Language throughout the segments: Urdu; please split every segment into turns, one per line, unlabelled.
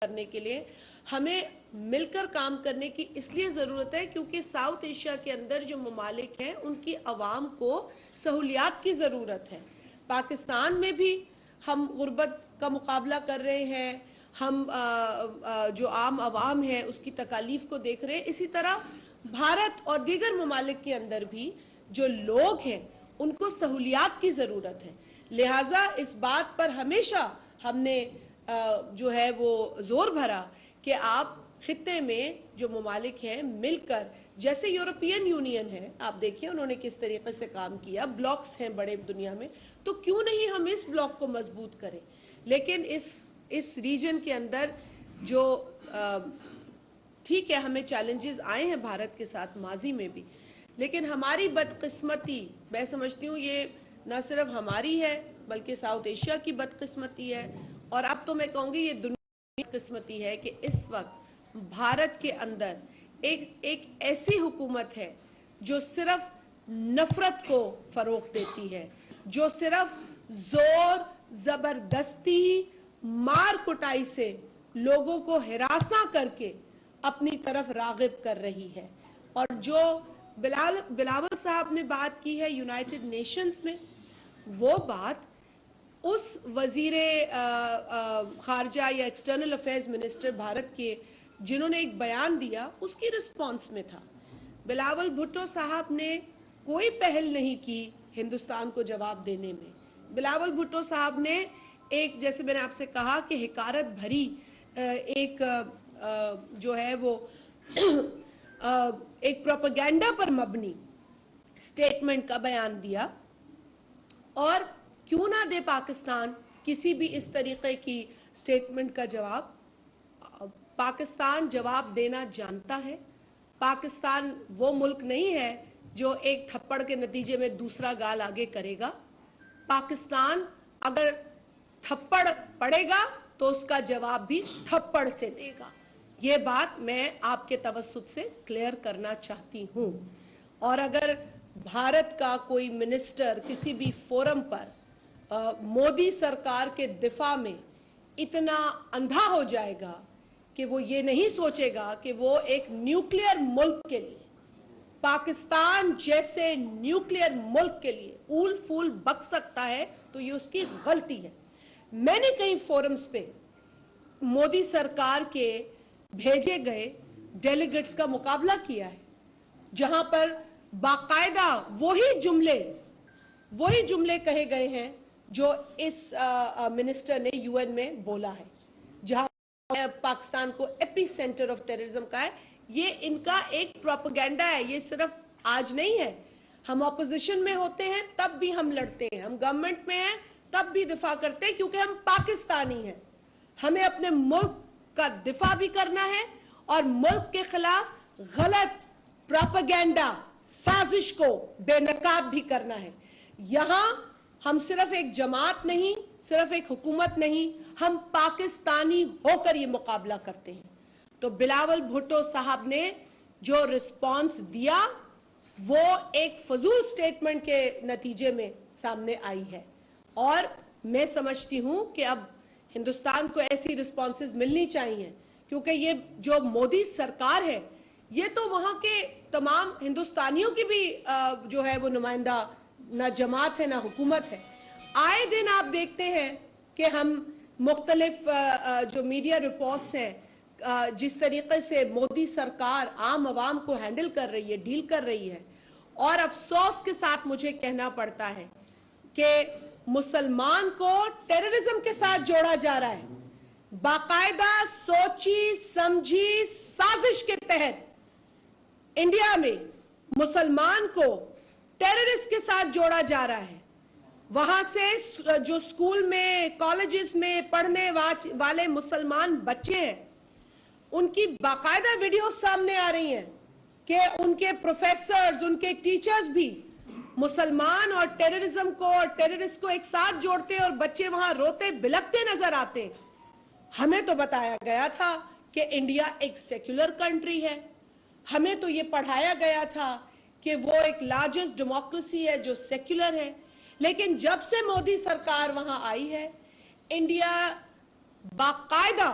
کرنے کے لیے ہمیں مل کر کام کرنے کی اس لیے ضرورت ہے کیونکہ ساؤتھ ایشیا کے اندر جو ممالک ہیں ان کی عوام کو سہولیات کی ضرورت ہے. پاکستان میں بھی ہم غربت کا مقابلہ کر رہے ہیں, ہم جو عام عوام ہے اس کی تکالیف کو دیکھ رہے ہیں. اسی طرح بھارت اور دیگر ممالک کے اندر بھی جو لوگ ہیں ان کو سہولیات کی ضرورت ہے. لہٰذا اس بات پر ہمیشہ ہم نے جو ہے وہ زور بھرا کہ آپ خطے میں جو ممالک ہیں مل کر, جیسے یورپین یونین ہے, آپ دیکھیں انہوں نے کس طریقے سے کام کیا, بلاکس ہیں بڑے دنیا میں, تو کیوں نہیں ہم اس بلاک کو مضبوط کریں. لیکن اس ریجن کے اندر جو ٹھیک ہے ہمیں چیلنجز آئے ہیں بھارت کے ساتھ ماضی میں بھی, لیکن ہماری بدقسمتی میں سمجھتی ہوں یہ نہ صرف ہماری ہے بلکہ ساؤتھ ایشیا کی بدقسمتی ہے. اور اب تو میں کہوں گی یہ دنیا کی قسمتی ہے کہ اس وقت بھارت کے اندر ایک ایسی حکومت ہے جو صرف نفرت کو فروغ دیتی ہے, جو صرف زور زبردستی مار کٹائی سے لوگوں کو ہراساں کر کے اپنی طرف راغب کر رہی ہے. اور جو بلاول صاحب نے بات کی ہے یونائٹڈ نیشنز میں, وہ بات اس وزیر خارجہ یا ایکسٹرنل افیئرز منسٹر بھارت کے جنہوں نے ایک بیان دیا اس کی رسپانس میں تھا. بلاول بھٹو صاحب نے کوئی پہل نہیں کی ہندوستان کو جواب دینے میں. بلاول بھٹو صاحب نے ایک, جیسے میں نے آپ سے کہا کہ حقارت بھری ایک جو ہے وہ ایک پروپیگنڈا پر مبنی سٹیٹمنٹ کا بیان دیا. اور کیوں نہ دے پاکستان کسی بھی اس طریقے کی سٹیٹمنٹ کا جواب. پاکستان جواب دینا جانتا ہے. پاکستان وہ ملک نہیں ہے جو ایک تھپڑ کے نتیجے میں دوسرا گال آگے کرے گا. پاکستان اگر تھپڑ پڑے گا تو اس کا جواب بھی تھپڑ سے دے گا. یہ بات میں آپ کے توسط سے کلیئر کرنا چاہتی ہوں. اور اگر بھارت کا کوئی منسٹر کسی بھی فورم پر مودی سرکار کے دفاع میں اتنا اندھا ہو جائے گا کہ وہ یہ نہیں سوچے گا کہ وہ ایک نیوکلیئر ملک کے لیے, پاکستان جیسے نیوکلیئر ملک کے لیے اول پھول بک سکتا ہے, تو یہ اس کی غلطی ہے. میں نے کئی فورمز پہ مودی سرکار کے بھیجے گئے ڈیلیگیٹس کا مقابلہ کیا ہے جہاں پر باقاعدہ وہی جملے کہے گئے ہیں جو اس منسٹر نے یو این میں بولا ہے, جہاں پاکستان کو ایپی سینٹر آف ٹیررزم کا ہے. یہ ان کا ایک پروپیگنڈا ہے, یہ صرف آج نہیں ہے. ہم اپوزیشن میں ہوتے ہیں تب بھی ہم لڑتے ہیں, ہم گورنمنٹ میں ہیں تب بھی دفاع کرتے ہیں, کیونکہ ہم پاکستانی ہیں. ہمیں اپنے ملک کا دفاع بھی کرنا ہے اور ملک کے خلاف غلط پروپیگنڈا سازش کو بے نقاب بھی کرنا ہے. یہاں ہم صرف ایک جماعت نہیں, صرف ایک حکومت نہیں, ہم پاکستانی ہو کر یہ مقابلہ کرتے ہیں. تو بلاول بھٹو صاحب نے جو رسپانس دیا وہ ایک فضول سٹیٹمنٹ کے نتیجے میں سامنے آئی ہے. اور میں سمجھتی ہوں کہ اب ہندوستان کو ایسی رسپانسز ملنی چاہیے, کیونکہ یہ جو مودی سرکار ہے یہ تو وہاں کے تمام ہندوستانیوں کی بھی جو ہے وہ نمائندہ نہ جماعت ہے نہ حکومت ہے. آئے دن آپ دیکھتے ہیں کہ ہم مختلف جو میڈیا رپورٹس ہیں جس طریقے سے مودی سرکار عام عوام کو ہینڈل کر رہی ہے, ڈیل کر رہی ہے, اور افسوس کے ساتھ مجھے کہنا پڑتا ہے کہ مسلمان کو ٹیررزم کے ساتھ جوڑا جا رہا ہے. باقاعدہ سوچی سمجھی سازش کے تحت انڈیا میں مسلمان کو ٹیررسٹ کے ساتھ جوڑا جا رہا ہے. وہاں سے جو سکول میں کالجز میں پڑھنے والے مسلمان بچے ہیں ان کی باقاعدہ ویڈیوز سامنے آ رہی ہیں کہ ان کے پروفیسرز, ان کے ٹیچرز بھی مسلمان اور ٹیررزم کو اور ٹیررسٹ کو ایک ساتھ جوڑتے اور بچے وہاں روتے بلکتے نظر آتے. ہمیں تو بتایا گیا تھا کہ انڈیا ایک سیکولر کنٹری ہے, ہمیں تو یہ پڑھایا گیا تھا کہ وہ ایک لارجسٹ ڈیموکریسی ہے جو سیکولر ہے. لیکن جب سے مودی سرکار وہاں آئی ہے انڈیا باقاعدہ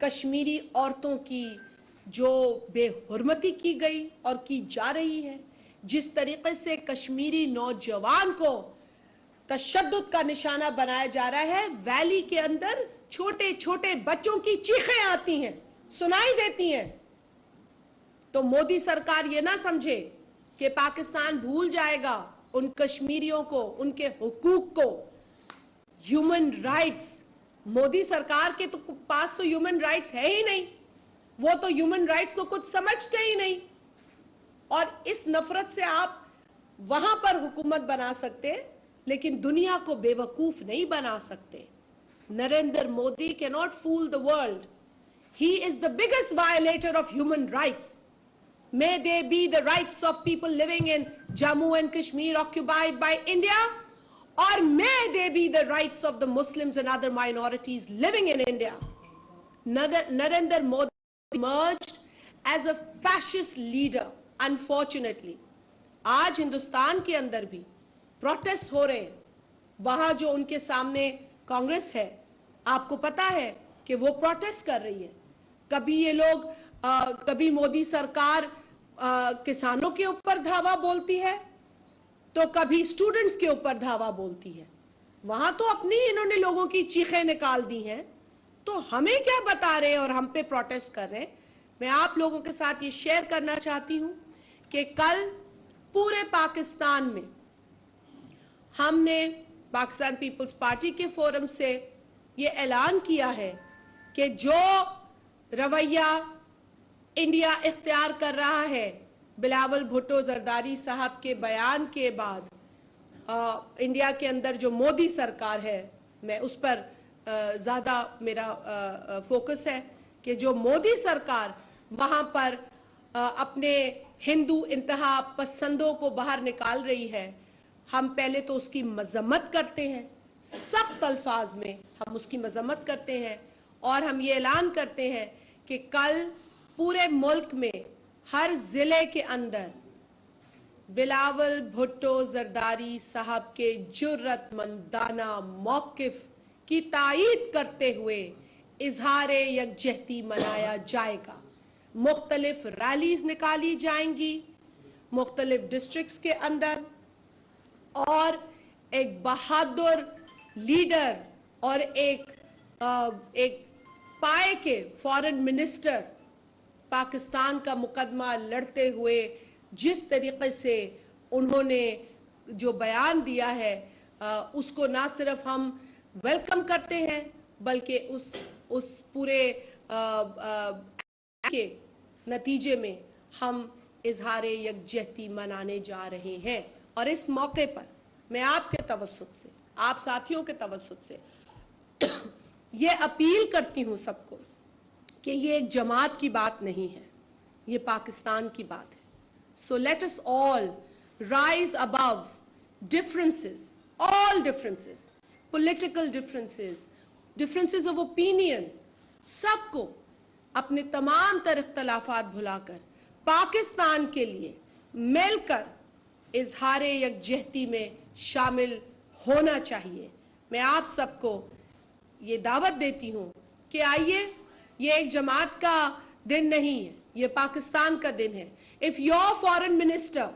کشمیری عورتوں کی جو بے حرمتی کی گئی اور کی جا رہی ہے, جس طریقے سے کشمیری نوجوان کو تشدد کا نشانہ بنایا جا رہا ہے, ویلی کے اندر چھوٹے چھوٹے بچوں کی چیخیں آتی ہیں, سنائی دیتی ہیں. تو مودی سرکار یہ نہ سمجھے کہ پاکستان بھول جائے گا ان کشمیریوں کو, ان کے حقوق کو. ہیومن رائٹس, مودی سرکار کے پاس تو ہیومن رائٹس ہے ہی نہیں, وہ تو ہیومن رائٹس کو کچھ سمجھتے ہی نہیں. اور اس نفرت سے آپ وہاں پر حکومت بنا سکتے لیکن دنیا کو بے وقوف نہیں بنا سکتے. Narendra Modi cannot fool the world. He is the biggest violator of human rights. May they be the rights of people living in Jammu and Kashmir occupied by India, or may they be the rights of the Muslims and other minorities living in India. Narendra Modi emerged as a fascist leader, unfortunately. آج ہندوستان کے اندر بھی پروٹیسٹ ہو رہے ہیں, وہاں جو ان کے سامنے کانگریس ہے, آپ کو پتا ہے کہ وہ پروٹیسٹ کر رہی ہے. کبھی یہ لوگ کبھی مودی سرکار کسانوں کے اوپر دھاوا بولتی ہے تو کبھی اسٹوڈنٹس کے اوپر دھاوا بولتی ہے. وہاں تو اپنی انہوں نے لوگوں کی چیخیں نکال دی ہیں, تو ہمیں کیا بتا رہے ہیں اور ہم پہ پروٹیسٹ کر رہے ہیں. میں آپ لوگوں کے ساتھ یہ شیئر کرنا چاہتی ہوں کہ کل پورے پاکستان میں ہم نے پاکستان پیپلز پارٹی کے فورم سے یہ اعلان کیا ہے کہ جو رویہ انڈیا اختیار کر رہا ہے بلاول بھٹو زرداری صاحب کے بیان کے بعد, انڈیا کے اندر جو مودی سرکار ہے, میں اس پر زیادہ میرا فوکس ہے کہ جو مودی سرکار وہاں پر اپنے ہندو انتہا پسندوں کو باہر نکال رہی ہے, ہم پہلے تو اس کی مذمت کرتے ہیں, سخت الفاظ میں ہم اس کی مذمت کرتے ہیں, اور ہم یہ اعلان کرتے ہیں کہ کل پورے ملک میں ہر ضلع کے اندر بلاول بھٹو زرداری صاحب کے جرأت مندانہ موقف کی تائید کرتے ہوئے اظہار یکجہتی منایا جائے گا. مختلف ریلیز نکالی جائیں گی مختلف ڈسٹرکٹس کے اندر, اور ایک بہادر لیڈر اور ایک پائے کے فارن منسٹر پاکستان کا مقدمہ لڑتے ہوئے جس طریقے سے انہوں نے جو بیان دیا ہے, اس کو نہ صرف ہم ویلکم کرتے ہیں بلکہ اس پورے کے نتیجے میں ہم اظہار یکجہتی منانے جا رہے ہیں. اور اس موقع پر میں آپ کے توسط سے, آپ ساتھیوں کے توسط سے یہ اپیل کرتی ہوں سب کو کہ یہ ایک جماعت کی بات نہیں ہے, یہ پاکستان کی بات ہے. So let us all rise above differences, all differences, political differences, differences of opinion, سب کو اپنے تمام تر اختلافات بھلا کر پاکستان کے لیے مل کر اظہار یکجہتی میں شامل ہونا چاہیے. میں آپ سب کو یہ دعوت دیتی ہوں کہ آئیے, یہ ایک جماعت کا دن نہیں ہے, یہ پاکستان کا دن ہے. If your foreign minister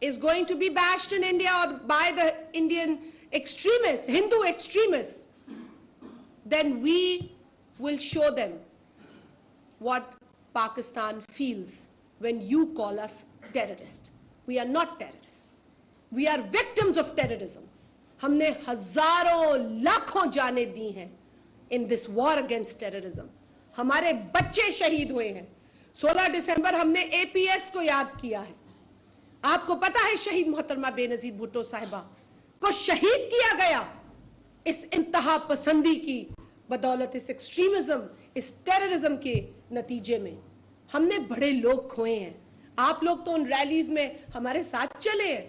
is going to be bashed in India or by the Indian extremists, Hindu extremists, then we will show them what Pakistan feels when you call us terrorists. We are not terrorists. We are victims of terrorism. ہم نے ہزاروں لاکھوں جانیں دی ہیں in this war against terrorism. ہمارے بچے شہید ہوئے ہیں. 16 دسمبر ہم نے اے پی ایس کو یاد کیا ہے. آپ کو پتا ہے شہید محترمہ بے نظیر بھٹو صاحبہ کو شہید کیا گیا اس انتہا پسندی کی بدولت, اس ایکسٹریمزم, اس ٹیررزم کے نتیجے میں. ہم نے بڑے لوگ کھوئے ہیں. آپ لوگ تو ان ریلیز میں ہمارے ساتھ چلے ہیں.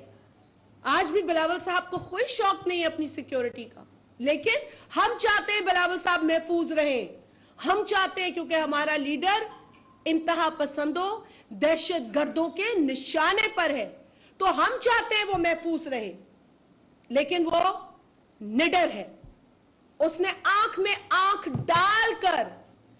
آج بھی بلاول صاحب کو کوئی شوق نہیں ہے اپنی سیکیورٹی کا, لیکن ہم چاہتے ہیں بلاول صاحب محفوظ رہیں. ہم چاہتے ہیں کیونکہ ہمارا لیڈر انتہا پسندوں, دہشت گردوں کے نشانے پر ہے, تو ہم چاہتے ہیں وہ محفوظ رہے. لیکن وہ نڈر ہے, اس نے آنکھ میں آنکھ ڈال کر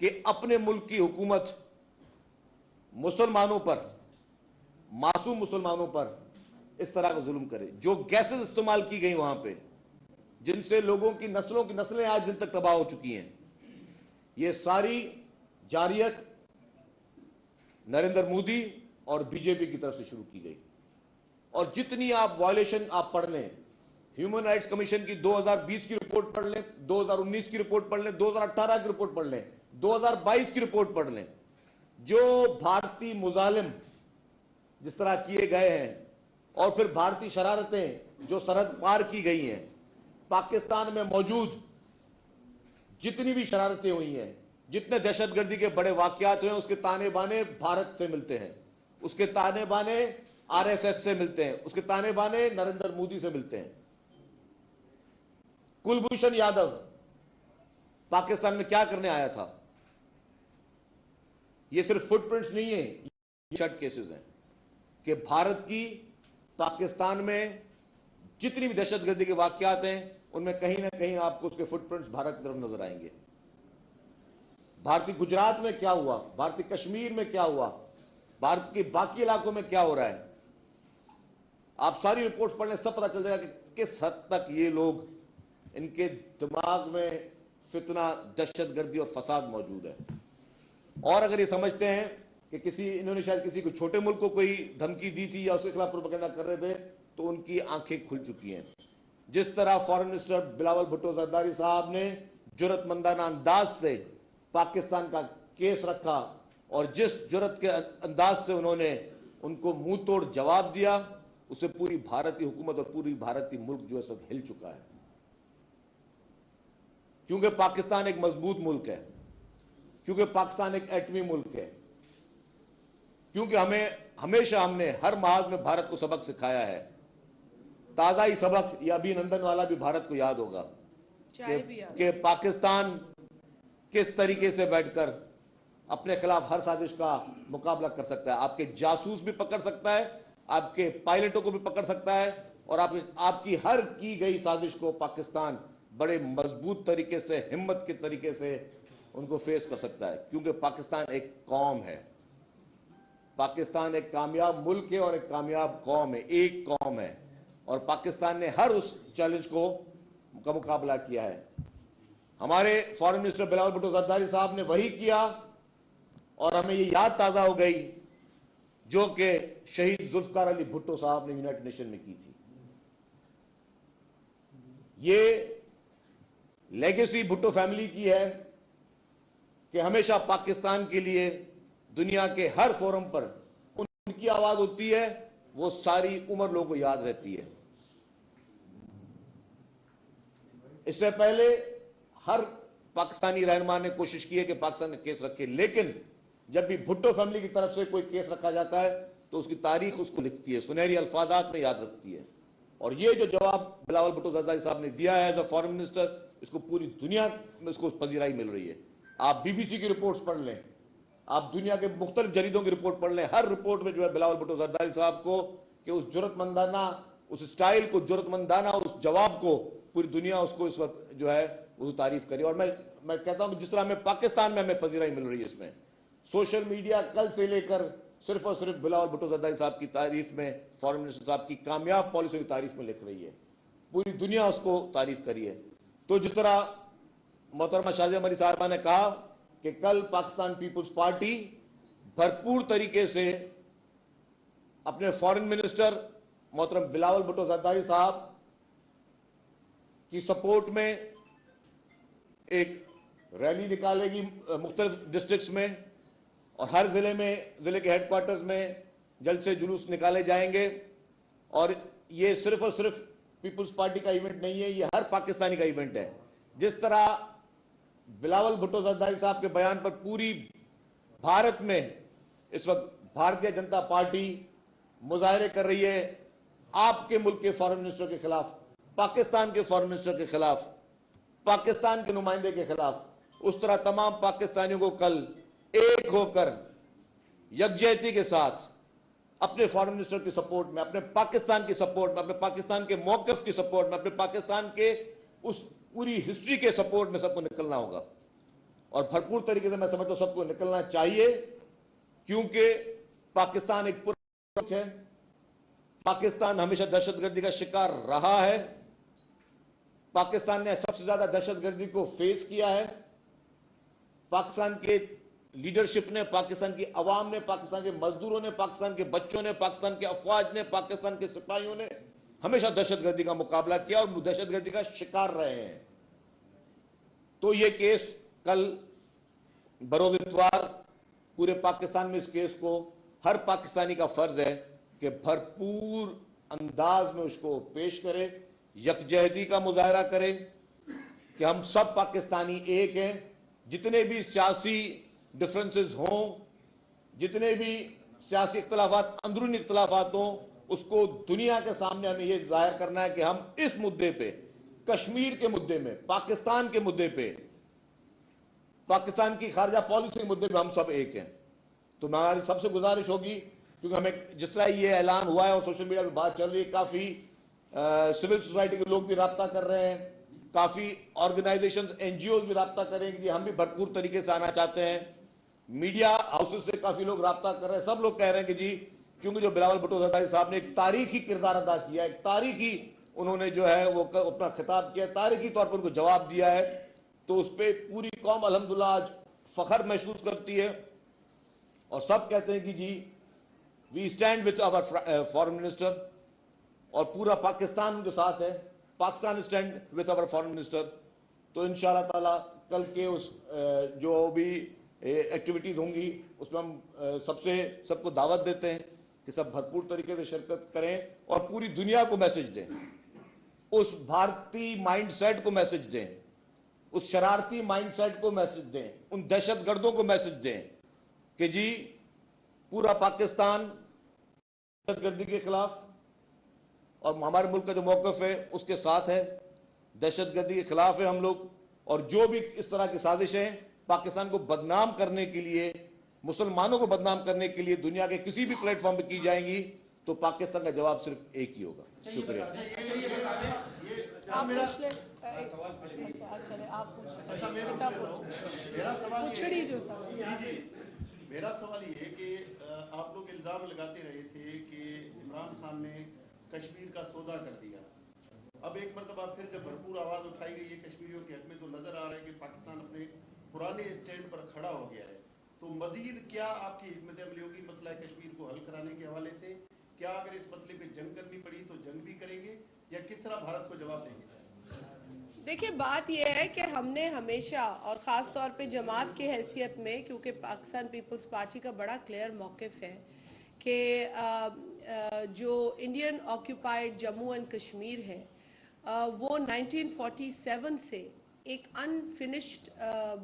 کہ اپنے ملک کی حکومت مسلمانوں پر, معصوم مسلمانوں پر اس طرح کا ظلم کرے. جو گیسز استعمال کی گئی وہاں پہ, جن سے لوگوں کی نسلیں آج دن تک تباہ ہو چکی ہیں, یہ ساری جارحیت نریندر مودی اور بی جے پی کی طرف سے شروع کی گئی. اور جتنی آپ وائلیشن آپ پڑھ لیں, ہیومن رائٹس کمیشن کی 2020 کی رپورٹ پڑھ لیں, 2019 کی رپورٹ پڑھ لیں, 2018 کی رپورٹ پڑھ لیں, 2022 کی رپورٹ پڑھ لیں, جو بھارتی مظالم جس طرح کیے گئے ہیں اور پھر بھارتی شرارتیں جو سرحد پار کی گئی ہیں, پاکستان میں موجود جتنی بھی شرارتیں ہوئی ہیں, جتنے دہشت گردی کے بڑے واقعات ہوئے ہیں, اس کے تانے بانے بھارت سے ملتے ہیں, اس کے تانے بانے آر ایس ایس سے ملتے ہیں, اس کے تانے بانے نریندر مودی سے ملتے ہیں. کلبھوشن یادو پاکستان میں کیا کرنے آیا تھا؟ یہ صرف فٹ پرنٹس نہیں ہیں, یہ شرٹ کیسز ہیں کہ بھارت کی پاکستان میں جتنی بھی دہشت گردی کے واقعات ہیں ان میں کہیں نہ کہیں آپ کو اس کے فٹ پرنٹس بھارت کی طرف نظر آئیں گے. بھارتی گجرات میں کیا ہوا, بھارتی کشمیر میں کیا ہوا, بھارت کے باقی علاقوں میں کیا ہو رہا ہے, آپ ساری رپورٹس پڑھ لیں, سب پتہ چل جائے گا کہ کس حد تک یہ لوگ, ان کے دماغ میں فتنہ, دہشت گردی اور فساد موجود ہے. اور اگر یہ سمجھتے ہیں کہ انہوں نے شاید کسی کو چھوٹے ملک کو کوئی دھمکی دی تھی یا اس کے خلاف پروپیگنڈا کر رہے تھے, تو ان کی آنکھیں کھل چکی ہیں. جس طرح فارن منسٹر بلاول بھٹو زرداری صاحب نے جرأت مندانہ انداز سے پاکستان کا کیس رکھا اور جس جرأت کے انداز سے انہوں نے ان کو منہ توڑ جواب دیا, اسے پوری بھارتی حکومت اور پوری بھارتی ملک جو ہے اس وقت ہل چکا ہے. کیونکہ پاکستان ایک مضبوط ملک ہے, کیونکہ پاکستان ایک ایٹمی ملک ہے, کیونکہ ہمیشہ ہم نے ہر محاذ میں بھارت کو سبق سکھایا ہے. تازہ ہی سبق یہ ابھی نندن والا بھی بھارت کو یاد ہوگا کہ پاکستان کس طریقے سے بیٹھ کر اپنے خلاف ہر سازش کا مقابلہ کر سکتا ہے. آپ کے جاسوس بھی پکڑ سکتا ہے, آپ کے پائلٹوں کو بھی پکڑ سکتا ہے, اور آپ کی ہر کی گئی سازش کو پاکستان بڑے مضبوط طریقے سے, ہمت کے طریقے سے ان کو فیس کر سکتا ہے. کیونکہ پاکستان ایک قوم ہے, پاکستان ایک کامیاب ملک ہے اور ایک کامیاب قوم ہے, ایک قوم ہے, اور پاکستان نے ہر اس چیلنج کا مقابلہ کیا ہے. ہمارے فارن منسٹر بلاول بھٹو زرداری صاحب نے وہی کیا, اور ہمیں یہ یاد تازہ ہو گئی جو کہ شہید ذوالفقار علی بھٹو صاحب نے یونائٹڈ نیشن میں کی تھی. یہ لیگیسی بھٹو فیملی کی ہے کہ ہمیشہ پاکستان کے لیے دنیا کے ہر فورم پر ان کی آواز ہوتی ہے, وہ ساری عمر لوگوں کو یاد رہتی ہے. اس سے پہلے ہر پاکستانی رہنما نے کوشش کی ہے کہ پاکستان کا کیس رکھے, لیکن جب بھی بھٹو فیملی کی طرف سے کوئی کیس رکھا جاتا ہے تو اس کی تاریخ اس کو لکھتی ہے, سنہری الفاظات میں یاد رکھتی ہے. اور یہ جو جواب بلاول بھٹو زرداری صاحب نے دیا ہے ایز اے فارن منسٹر, اس کو پوری دنیا میں اس کو پذیرائی مل رہی ہے. آپ بی بی سی کی رپورٹس پڑھ لیں, آپ دنیا کے مختلف جریدوں کی رپورٹ پڑھ لیں, ہر رپورٹ میں جو ہے بلاول بھٹو زرداری صاحب کو کہ اس جرأت مندانہ, اس اسٹائل کو, جرأت مندانہ اس جواب کو پوری دنیا اس کو اس وقت جو ہے وہ تعریف کری. اور میں کہتا ہوں کہ جس طرح ہمیں پاکستان میں ہمیں پذیرائی مل رہی ہے, اس میں سوشل میڈیا کل سے لے کر صرف اور صرف بلاول بھٹو زرداری صاحب کی تعریف میں, فارن منسٹر صاحب کی کامیاب پالیسیوں کی تعریف میں لکھ رہی ہے, پوری دنیا اس کو تعریف کری ہے. تو جس طرح محترمہ شازیہ مری صاحبہ نے کہا کہ کل پاکستان پیپلز پارٹی بھرپور طریقے سے اپنے فارن منسٹر محترم بلاول بھٹو زرداری صاحب کی سپورٹ میں ایک ریلی نکالے گی مختلف ڈسٹرکٹس میں, اور ہر ضلع کے ہیڈ کوارٹرز میں جلد سے جلوس نکالے جائیں گے. اور یہ صرف اور صرف پیپلز پارٹی کا ایونٹ نہیں ہے, یہ ہر پاکستانی کا ایونٹ ہے. جس طرح بلاول بھٹو زرداری صاحب کے بیان پر پوری بھارت میں اس وقت بھارتیہ جنتا پارٹی مظاہرے کر رہی ہے آپ کے ملک کے فارن منسٹر کے خلاف, پاکستان کے فارن منسٹر کے خلاف, پاکستان کے نمائندے کے خلاف, اس طرح تمام پاکستانیوں کو کل ایک ہو کر یکجہتی کے ساتھ اپنے فارن منسٹر کی سپورٹ میں, اپنے پاکستان کی سپورٹ میں, اپنے پاکستان کے موقف کی سپورٹ میں, اپنے پاکستان کے اس پوری ہسٹری کے سپورٹ میں سب کو نکلنا ہوگا. اور بھرپور طریقے سے میں سمجھتا ہوں سب کو نکلنا چاہیے، کیونکہ پاکستان ایک پورا ملک ہے، پاکستان ہمیشہ دہشت گردی کا شکار رہا ہے، پاکستان نے سب سے زیادہ دہشت گردی کو فیس کیا ہے، پاکستان کے لیڈرشپ نے، پاکستان کی عوام نے، پاکستان کے مزدوروں نے، پاکستان کے بچوں نے، پاکستان کے افواج نے، پاکستان کے سپاہیوں نے ہمیشہ دہشت گردی کا مقابلہ کیا اور دہشت گردی کا شکار رہے ہیں۔ تو یہ کیس کل بروز اتوار پورے پاکستان میں اس کیس کو ہر پاکستانی کا فرض ہے کہ بھرپور انداز میں اس کو پیش کرے، یکجہتی کا مظاہرہ کرے کہ ہم سب پاکستانی ایک ہیں، جتنے بھی سیاسی ڈفرنسز ہوں، جتنے بھی سیاسی اختلافات، اندرونی اختلافات ہوں، اس کو دنیا کے سامنے ہمیں یہ ظاہر کرنا ہے کہ ہم اس مدعے پہ، کشمیر کے مدعے میں، پاکستان کے مدعے پہ، پاکستان کی خارجہ پالیسی کے مدعے پہ ہم سب ایک ہیں۔ تو ہماری سب سے گزارش ہوگی، کیونکہ ہمیں جس طرح یہ اعلان ہوا ہے اور سوشل میڈیا پہ بات چل رہی ہے، کافی سول سوسائٹی کے لوگ بھی رابطہ کر رہے ہیں، کافی آرگنائزیشنز، این جی اوز بھی رابطہ کر رہے ہیں کہ ہم بھی بھرپور طریقے سے آنا چاہتے ہیں، میڈیا ہاؤسز سے کافی لوگ رابطہ کر رہے ہیں، سب لوگ کہہ رہے ہیں کہ جی، کیونکہ جو بلاول بھٹو زرداری صاحب نے ایک تاریخی کردار ادا کیا ہے، ایک تاریخی انہوں نے جو ہے وہ اپنا خطاب کیا ہے، تاریخی طور پر ان کو جواب دیا ہے، تو اس پہ پوری قوم الحمدللہ آج فخر محسوس کرتی ہے، اور سب کہتے ہیں کہ جی we stand with our foreign minister, اور پورا پاکستان ان کے ساتھ ہے، Pakistan stand with our foreign minister. تو انشاءاللہ تعالیٰ کل کے اس جو بھی ایکٹیویٹیز ہوں گی اس میں ہم سب کو دعوت دیتے ہیں کہ سب بھرپور طریقے سے شرکت کریں اور پوری دنیا کو میسج دیں، اس بھارتی مائنڈ سیٹ کو میسج دیں، اس شرارتی مائنڈ سیٹ کو میسج دیں، ان دہشت گردوں کو میسج دیں کہ جی پورا پاکستان دہشت گردی کے خلاف اور ہمارے ملک کا جو موقف ہے اس کے ساتھ ہے، دہشت گردی کے خلاف ہے ہم لوگ، اور جو بھی اس طرح کی سازشیں پاکستان کو بدنام کرنے کے لیے، مسلمانوں کو بدنام کرنے کے لیے دنیا کے کسی بھی پلیٹ فارم پہ کی جائیں گی تو پاکستان کا جواب صرف ایک ہی ہوگا۔ شکریہ۔
آپ پوچھ لیں۔ آپ پوچھڑی جو سوال،
میرا سوال یہ ہے کہ آپ لوگ الزام لگاتے رہے تھے کہ عمران خان نے کشمیر کا سودا کر دیا، اب ایک مرتبہ پھر جب بھرپور آواز اٹھائی گئی ہے کشمیریوں کے حق میں تو نظر آ رہا ہے کہ پاکستان اپنے پرانے اسٹینڈ پر کھڑا ہو گیا ہے، تو مزید کیا آپ کی حکمت عملی ہوگی مسئلہ کشمیر کو حل کرانے کے حوالے سے؟ کیا اگر اس مسئلے پہ جنگ کرنی پڑی تو جنگ بھی کریں گے یا کس طرح بھارت کو جواب دیں گے؟
دیکھیں بات یہ ہے کہ ہم نے ہمیشہ اور خاص طور پہ جماعت کی حیثیت میں، کیونکہ پاکستان پیپلز پارٹی کا بڑا کلیئر موقف ہے کہ جو Indian occupied Jammu and Kashmir ہے وہ 1947 سے ایک انفنشڈ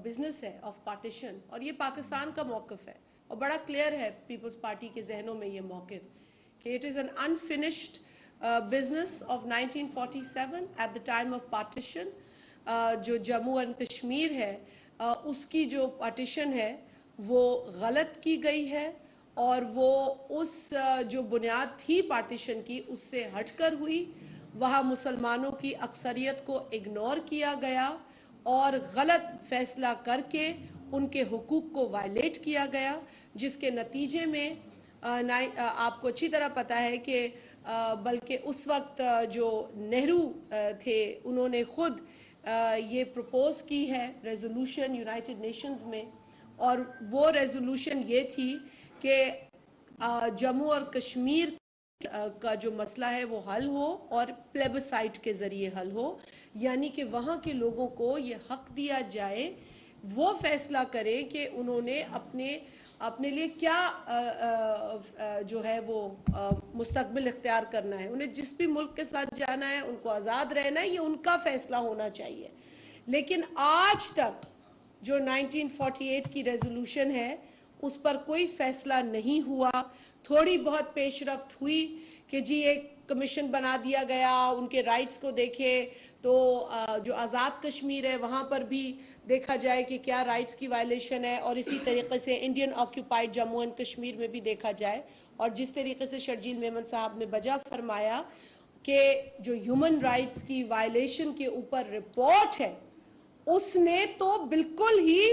بزنس ہے آف پارٹیشن، اور یہ پاکستان کا موقف ہے اور بڑا کلیئر ہے پیپلز پارٹی کے ذہنوں میں یہ موقف کہ it is an unfinished business of 1947 at the time of partition۔ جو جموں اینڈ کشمیر ہے اس کی جو پارٹیشن ہے وہ غلط کی گئی ہے، اور وہ اس جو بنیاد تھی پارٹیشن کی اس سے ہٹ کر ہوئی، وہاں مسلمانوں کی اکثریت کو اگنور کیا گیا اور غلط فیصلہ کر کے ان کے حقوق کو وائلیٹ کیا گیا، جس کے نتیجے میں آپ کو اچھی طرح پتہ ہے کہ بلکہ اس وقت جو نہرو تھے انہوں نے خود یہ پروپوز کی ہے ریزولوشن یونائٹڈ نیشنز میں، اور وہ ریزولوشن یہ تھی کہ جموں اور کشمیر کا جو مسئلہ ہے وہ حل ہو اور پلیبسائٹ کے ذریعے حل ہو، یعنی کہ وہاں کے لوگوں کو یہ حق دیا جائے، وہ فیصلہ کریں کہ انہوں نے اپنے لیے کیا جو ہے وہ مستقبل اختیار کرنا ہے، انہیں جس بھی ملک کے ساتھ جانا ہے، ان کو آزاد رہنا ہے، یہ ان کا فیصلہ ہونا چاہیے۔ لیکن آج تک جو 1948 کی ریزولوشن ہے اس پر کوئی فیصلہ نہیں ہوا، تھوڑی بہت پیش رفت ہوئی کہ جی ایک کمیشن بنا دیا گیا، ان کے رائٹس کو دیکھے تو جو آزاد کشمیر ہے وہاں پر بھی دیکھا جائے کہ کیا رائٹس کی وائلیشن ہے، اور اسی طریقے سے Indian occupied Jammu and Kashmir میں بھی دیکھا جائے، اور جس طریقے سے شرجیل میمن صاحب نے بجا فرمایا کہ جو ہیومن رائٹس کی وائلیشن کے اوپر رپورٹ ہے اس نے تو بالکل ہی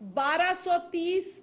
1230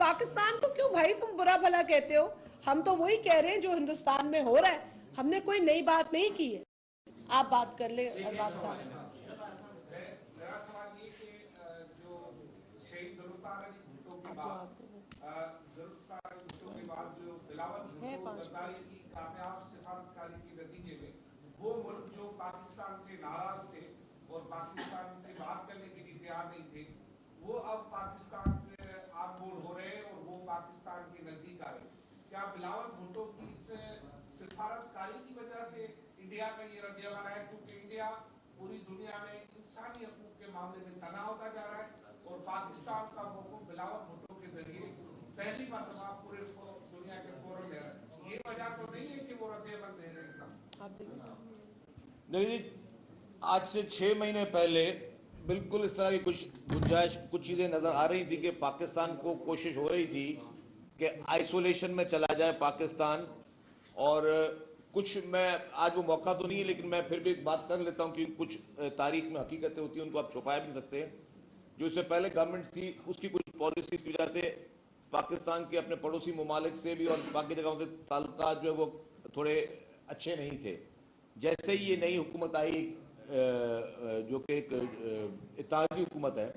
پاکستان کو کیوں بھائی تم برا بھلا کہتے ہو؟ ہم تو وہی کہہ رہے ہیں جو ہندوستان میں ہو رہا ہے. ہم نے کوئی نئی بات نہیں کی ہے. آپ بات کر لیں ارباب صاحب.
میرا سوال یہ کہ جو شہید ذوالفقار علی بھٹو کے بعد ذوالفقار علی بھٹو کے بعد جو بلاول بھٹو زرداری کی کامیاب سفارتکاری کے نتیجے میں وہ ملک جو پاکستان سے ناراض تھے اور پاکستان سے بات کرنے کے لیے تیار نہیں تھے وہ اب پاکستان پہ آنکھوڑ ہو رہے ہیں اور وہ پاکستان کے نزدیک آ رہے ہیں. کیا بلاول بھٹو کی اس سفارتکاری کی وجہ سے انڈیا کا یہ رد عمل ہے؟ کیونکہ انڈیا پوری دنیا میں انسانی حقوق کے معاملے میں تنہا ہوتا جا رہا ہے اور پاکستان کا موقف بلاول بھٹو کے ذریعے پہلی مرتبہ پورے دنیا کے فورم میں ہے. یہ وجہ تو نہیں ہے کہ وہ رد عمل دے رہے ہیں؟
نہیں، آج سے 6 مہینے پہلے بالکل اس طرح کی کچھ گنجائش، کچھ چیزیں نظر آ رہی تھی کہ پاکستان کو کوشش ہو رہی تھی کہ آئسولیشن میں چلا جائے پاکستان. اور کچھ میں آج وہ موقع تو نہیں ہے لیکن میں پھر بھی ایک بات کر لیتا ہوں کہ کچھ تاریخ میں حقیقتیں ہوتی ہیں ان کو آپ چھپایا بھی نہیں سکتے. جو اس سے پہلے گورنمنٹ تھی اس کی کچھ پالیسیز کی وجہ سے پاکستان کے اپنے پڑوسی ممالک سے بھی اور باقی جگہوں سے تعلقات جو ہے وہ تھوڑے اچھے نہیں تھے. جیسے ہی یہ نئی حکومت آئی جو کہ ایک اتحادی حکومت ہے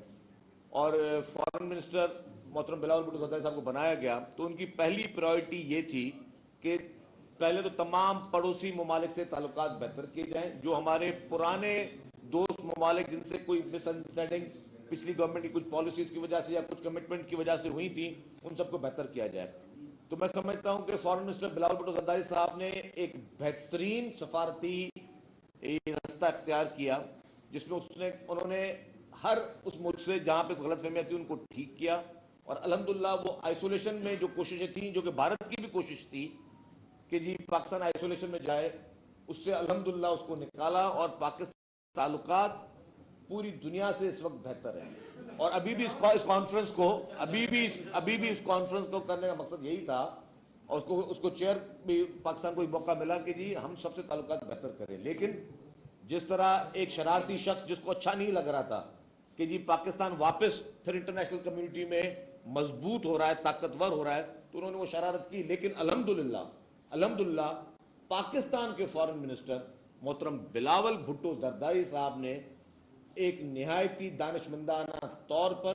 اور فارن منسٹر محترم بلاول بھٹو زرداری صاحب کو بنایا گیا تو ان کی پہلی پرائیورٹی یہ تھی کہ پہلے تو تمام پڑوسی ممالک سے تعلقات بہتر کیے جائیں. جو ہمارے پرانے دوست ممالک جن سے کوئی مس انڈرسٹینڈنگ پچھلی گورنمنٹ کی کچھ پالیسیز کی وجہ سے یا کچھ کمٹمنٹ کی وجہ سے ہوئی تھیں ان سب کو بہتر کیا جائے. تو میں سمجھتا ہوں کہ فارن منسٹر بلاول بھٹو زرداری صاحب نے ایک بہترین سفارتی راستہ اختیار کیا جس میں انہوں نے ہر اس ملک سے جہاں پہ غلط فہمیاں تھیں ان کو ٹھیک کیا. اور الحمدللہ وہ آئسولیشن میں جو کوششیں تھیں جو کہ بھارت کی بھی کوشش تھی کہ جی پاکستان آئسولیشن میں جائے اس سے الحمدللہ اس کو نکالا اور پاکستان تعلقات پوری دنیا سے اس وقت بہتر ہیں. اور ابھی بھی اس کانفرنس کو کرنے کا مقصد یہی تھا اور اس کو چیئر بھی پاکستان کو ایک موقع ملا کہ جی ہم سب سے تعلقات بہتر کریں. لیکن جس طرح ایک شرارتی شخص جس کو اچھا نہیں لگ رہا تھا کہ جی پاکستان واپس پھر انٹرنیشنل کمیونٹی میں مضبوط ہو رہا ہے، طاقتور ہو رہا ہے، تو انہوں نے وہ شرارت کی. لیکن الحمدللہ پاکستان کے فارن منسٹر محترم بلاول بھٹو زرداری صاحب نے ایک نہایتی دانشمندانہ طور پر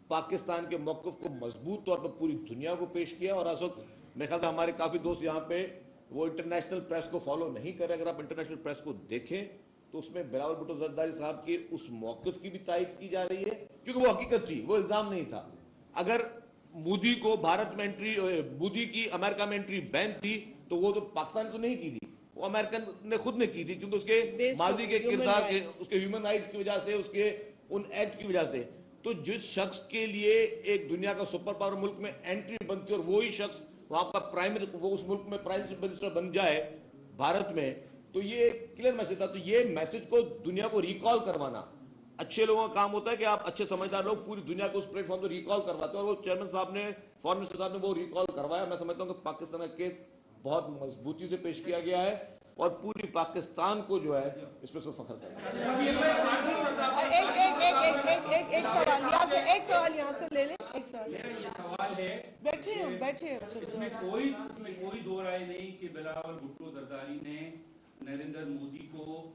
پاکستان کے موقف کو مضبوط طور پر پوری دنیا کو پیش کیا. اور اس وقت میرے خیال سے ہمارے کافی دوست یہاں پہ وہ انٹرنیشنل پریس کو فالو نہیں کر رہے. اگر آپ انٹرنیشنل پریس کو دیکھیں تو اس میں بلاول بھٹو زرداری صاحب کے اس موقف کی بھی تائید کی جا رہی ہے کیونکہ وہ حقیقت تھی، وہ الزام نہیں تھا. اگر مودی کو بھارت میں مودی کی امریکہ میں انٹری بین تھی تو وہ تو پاکستان تو نہیں کی تھی، وہ امریکن نے خود نے کی تھی کیونکہ اس کے ماضی کے کردار کے، اس کے ہیومن رائٹس کی وجہ سے، اس کے ان ایکٹ کی وجہ سے. تو جس شخص کے لیے ایک دنیا کا سپر پاور ملک میں انٹری بنتی اور وہی شخص وہاں کا وہ اس ملک میں پرائم منسٹر بن جائے بھارت میں، تو یہ کلیئر میسج تھا. تو یہ میسج کو دنیا کو ریکال کروانا اچھے لوگوں کا کام ہوتا ہے کہ آپ اچھے سمجھدار لوگ پوری دنیا کو اس پلیٹ فارم کو ریکال کرواتے ہیں اور وہ چیئرمین صاحب نے، فارن منسٹر صاحب نے وہ ریکال کروایا. میں سمجھتا ہوں کہ پاکستان کا کیس بہت مضبوطی سے پیش کیا گیا ہے اور پوری پاکستان کو جو ہے اس پہ فخر کرنا ہے.
ایک سوال یہاں سے لے لیں. ایک سوال
یہ سوال ہے،
بیٹھے
اس میں کوئی دو رائے نہیں کہ بلاول بھٹو زرداری نے نریندر مودی کو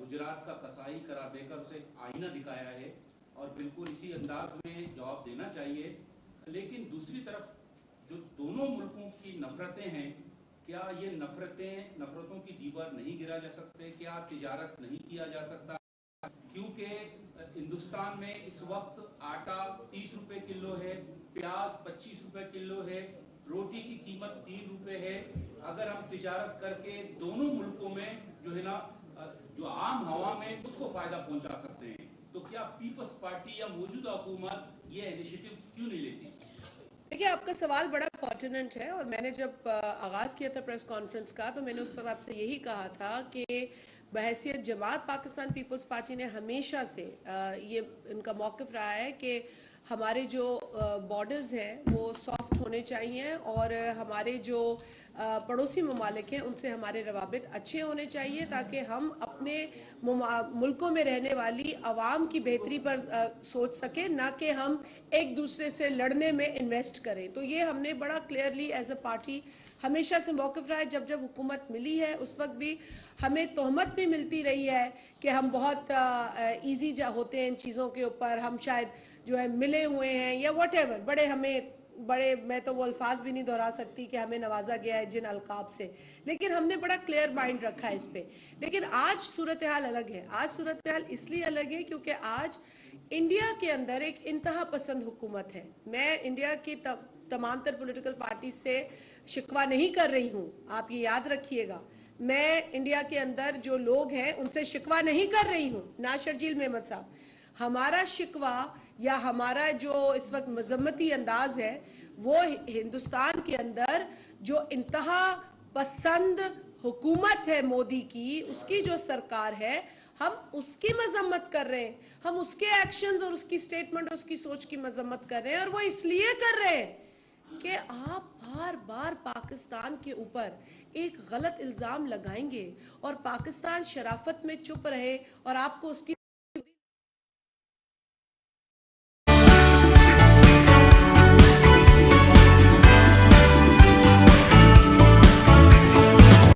گجرات کا قصائی قرار دے کر اسے آئینہ دکھایا ہے اور بالکل اسی انداز میں جواب دینا چاہیے. لیکن دوسری طرف جو دونوں ملکوں کی نفرتیں ہیں، کیا یہ نفرتوں کی دیوار نہیں گرا جا سکتے؟ کیا تجارت نہیں کیا جا سکتا؟ کیونکہ ہندوستان میں اس وقت آٹا 30 روپے کلو ہے، پیاز 25 روپے کلو ہے، روٹی کی قیمت 3 روپے ہے. اگر ہم تجارت کر کے دونوں ملکوں میں جو ہے نا جو عام ہوا میں اس کو فائدہ پہنچا سکتے ہیں، تو کیا پیپلز پارٹی یا موجودہ حکومت یہ انیشیٹو کیوں نہیں لیتی؟
دیکھیے آپ کا سوال بڑا پرٹیننٹ ہے اور میں نے جب آغاز کیا تھا پریس کانفرنس کا تو میں نے اس وقت آپ سے یہی کہا تھا کہ بحیثیت جماعت پاکستان پیپلز پارٹی نے ہمیشہ سے یہ ان کا موقف رہا ہے کہ ہمارے جو بارڈرز ہیں وہ سافٹ ہونے چاہیے اور ہمارے جو پڑوسی ممالک ہیں ان سے ہمارے روابط اچھے ہونے چاہیے تاکہ ہم اپنے ملکوں میں رہنے والی عوام کی بہتری پر سوچ سکیں، نہ کہ ہم ایک دوسرے سے لڑنے میں انویسٹ کریں. تو یہ ہم نے بڑا کلیئرلی ایز اے پارٹی ہمیشہ سے موقف رہا ہے. جب حکومت ملی ہے اس وقت بھی ہمیں تہمت بھی ملتی رہی ہے کہ ہم بہت ایزی ہوتے ہیں ان چیزوں کے اوپر، ہم شاید جو ہے ملے ہوئے ہیں یا واٹ ایور، بڑے میں تو وہ الفاظ بھی نہیں دہرا سکتی کہ ہمیں نوازا گیا ہے جن القاب سے، لیکن ہم نے بڑا کلیئر مائنڈ رکھا ہے اس پہ. لیکن آج صورتحال الگ ہے. آج صورتحال اس لیے الگ ہے کیونکہ آج انڈیا کے اندر ایک انتہا پسند حکومت ہے. میں انڈیا کی تمام تر پولیٹیکل پارٹی سے شکوہ نہیں کر رہی ہوں، آپ یہ یاد رکھیے گا. میں انڈیا کے اندر جو لوگ ہیں ان سے شکوہ نہیں کر رہی ہوں. ناز شرجیل محمد صاحب، ہمارا شکوہ یا ہمارا جو اس وقت مذمتی انداز ہے وہ ہندوستان کے اندر جو انتہا پسند حکومت ہے مودی کی، اس کی جو سرکار ہے، ہم اس کی مذمت کر رہے ہیں. ہم اس کے ایکشنز اور اس کی سٹیٹمنٹ اور اس کی سوچ کی مذمت کر رہے ہیں، اور وہ اس لیے کر رہے ہیں کہ آپ بار بار پاکستان کے اوپر ایک غلط الزام لگائیں گے اور پاکستان شرافت میں چپ رہے اور آپ کو اس کی